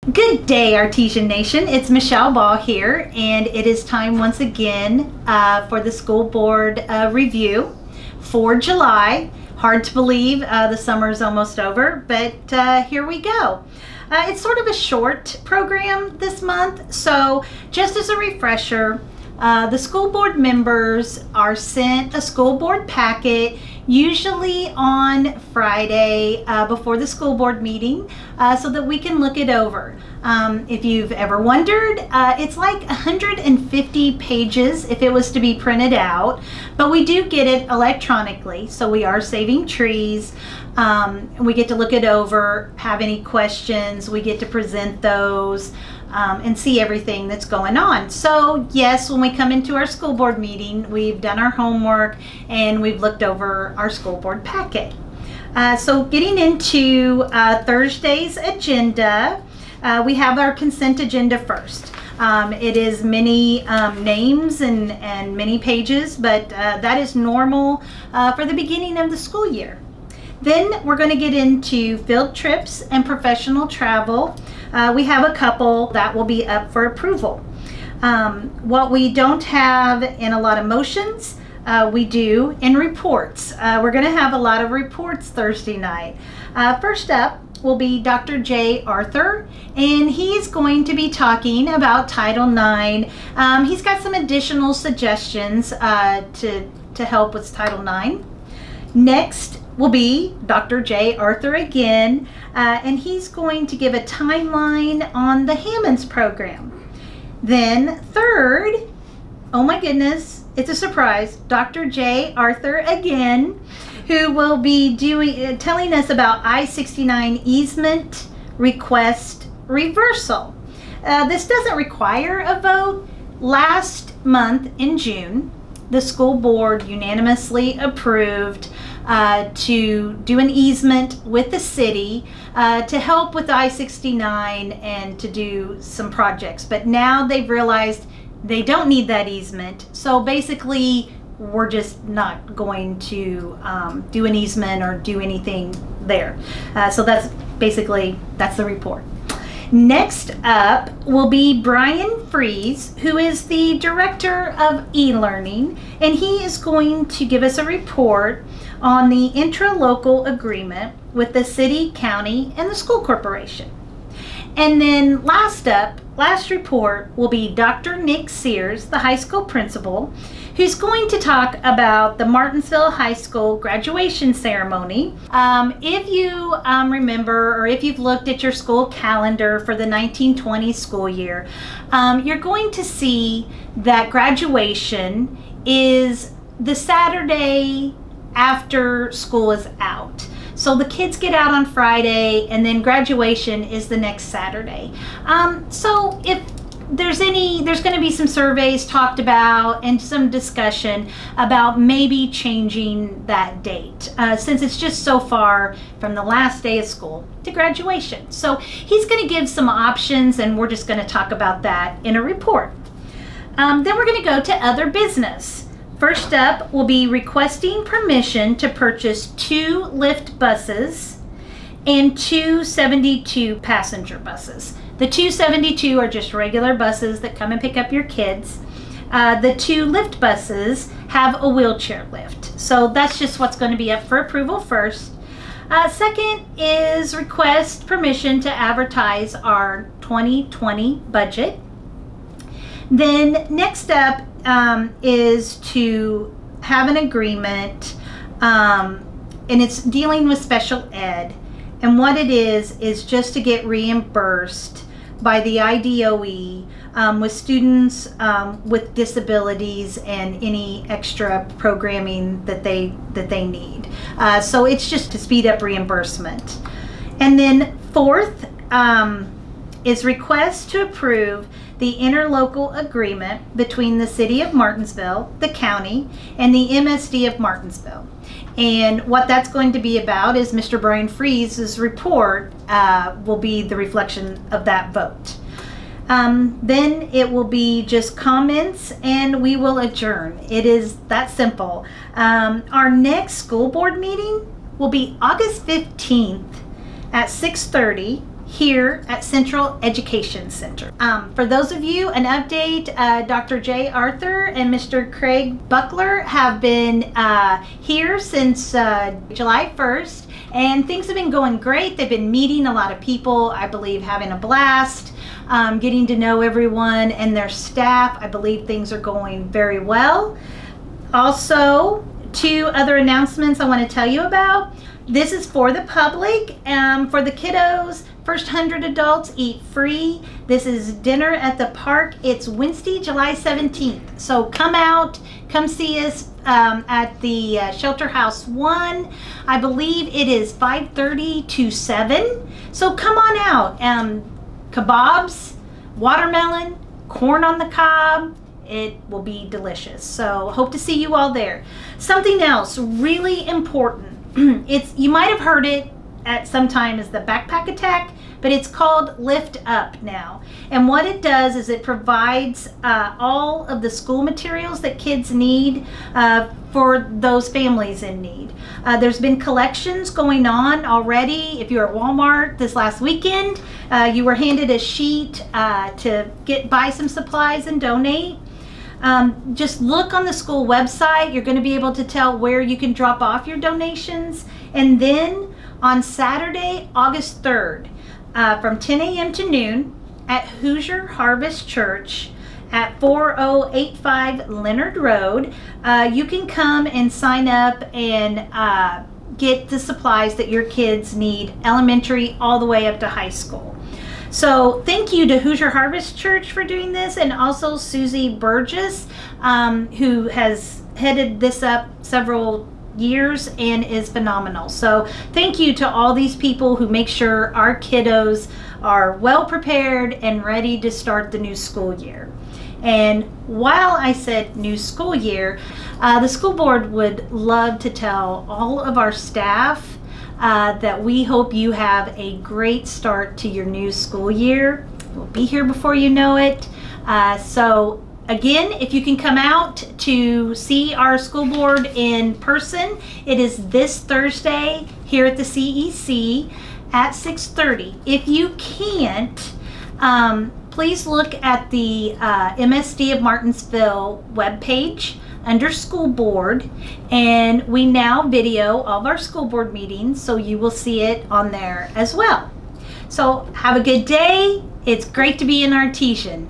Good day, Artesian Nation. It's Michelle Baugh here, and it is time once again for the school board review for July. Hard to believe the summer is almost over, but here we go. It's sort of a short program this month, so just as a refresher, the school board members are sent a school board packet usually on Friday before the school board meeting so that we can look it over. If you've ever wondered, it's like 150 pages if it was to be printed out, but we do get it electronically, so we are saving trees. We get to look it over, have any questions, we get to present those. And see everything that's going on. So yes, when we come into our school board meeting, we've done our homework and we've looked over our school board packet. So getting into Thursday's agenda, we have our consent agenda first. It is many names and many pages, but that is normal for the beginning of the school year. Then we're going to get into field trips and professional travel. We have a couple that will be up for approval. What we don't have in a lot of motions, we do in reports. We're going to have a lot of reports Thursday night. First up will be Dr. J. Arthur, and he's going to be talking about Title IX. He's got some additional suggestions to help with Title IX. Next will be Dr. J. Arthur again, and he's going to give a timeline on the Hammonds program. Then third, oh my goodness, it's a surprise, Dr. J. Arthur again, who will be telling us about I-69 easement request reversal. This doesn't require a vote. Last month in June, the school board unanimously approved to do an easement with the city to help with I-69 and to do some projects. But now they've realized they don't need that easement. So basically, we're just not going to do an easement or do anything there. So that's the report. Next up will be Brian Fries, who is the director of e-learning, and he is going to give us a report on the intra-local agreement with the city, county, and the school corporation. And then last report will be Dr. Nick Sears, the high school principal, who's going to talk about the Martinsville High School graduation ceremony. If you remember, or if you've looked at your school calendar for the 1920 school year, you're going to see that graduation is the Saturday after school is out. So the kids get out on Friday, and then graduation is the next Saturday. So if there's going to be some surveys talked about and some discussion about maybe changing that date since it's just so far from the last day of school to graduation. So he's going to give some options, and we're just going to talk about that in a report. Then we're going to go to other business. First up will be requesting permission to purchase 2 lift buses and 2 72 passenger buses. The 2 72 are just regular buses that come and pick up your kids. The 2 lift buses have a wheelchair lift. So that's just what's going to be up for approval first. Second is request permission to advertise our 2020 budget. Then next up is to have an agreement, and it's dealing with special ed. And what it is just to get reimbursed by the IDOE with students with disabilities and any extra programming that they need. So it's just to speed up reimbursement. And then fourth is request to approve the interlocal agreement between the city of Martinsville, the county, and the MSD of Martinsville. And what that's going to be about is Mr. Brian Fries' report will be the reflection of that vote. Then it will be just comments and we will adjourn. It is that simple. Our next school board meeting will be August 15th at 6:30 here at Central Education Center. For those of you, an update, Dr. J. Arthur and Mr. Craig Buckler have been here since July 1st, and things have been going great. They've been meeting a lot of people, I believe having a blast, getting to know everyone and their staff. I believe things are going very well. Also, 2 other announcements I want to tell you about. This is for the public, for the kiddos. First 100 adults eat free. This is dinner at the park. It's Wednesday, July 17th. So come out, come see us at the Shelter House 1. I believe it is 5:30 to 7. So come on out. Kebabs, watermelon, corn on the cob. It will be delicious. So hope to see you all there. Something else really important. You might have heard it at some time as the backpack attack, but it's called Lift Up now. And what it does is it provides all of the school materials that kids need for those families in need. There's been collections going on already. If you're at Walmart this last weekend, you were handed a sheet to buy some supplies and donate. Just look on the school website. You're going to be able to tell where you can drop off your donations. And then on Saturday, August 3rd, from 10 a.m. to noon at Hoosier Harvest Church at 4085 Leonard Road, you can come and sign up and get the supplies that your kids need, elementary all the way up to high school. So thank you to Hoosier Harvest Church for doing this, and also Susie Burgess, who has headed this up several years and is phenomenal. So thank you to all these people who make sure our kiddos are well prepared and ready to start the new school year. And while I said new school year, the school board would love to tell all of our staff that we hope you have a great start to your new school year. We'll be here before you know it. So again, if you can come out to see our school board in person, it is this Thursday here at the CEC at 6:30. If you can't, please look at the MSD of Martinsville webpage under school board, and we now video all of our school board meetings, so you will see it on there as well. So have a good day. It's great to be in Artesian.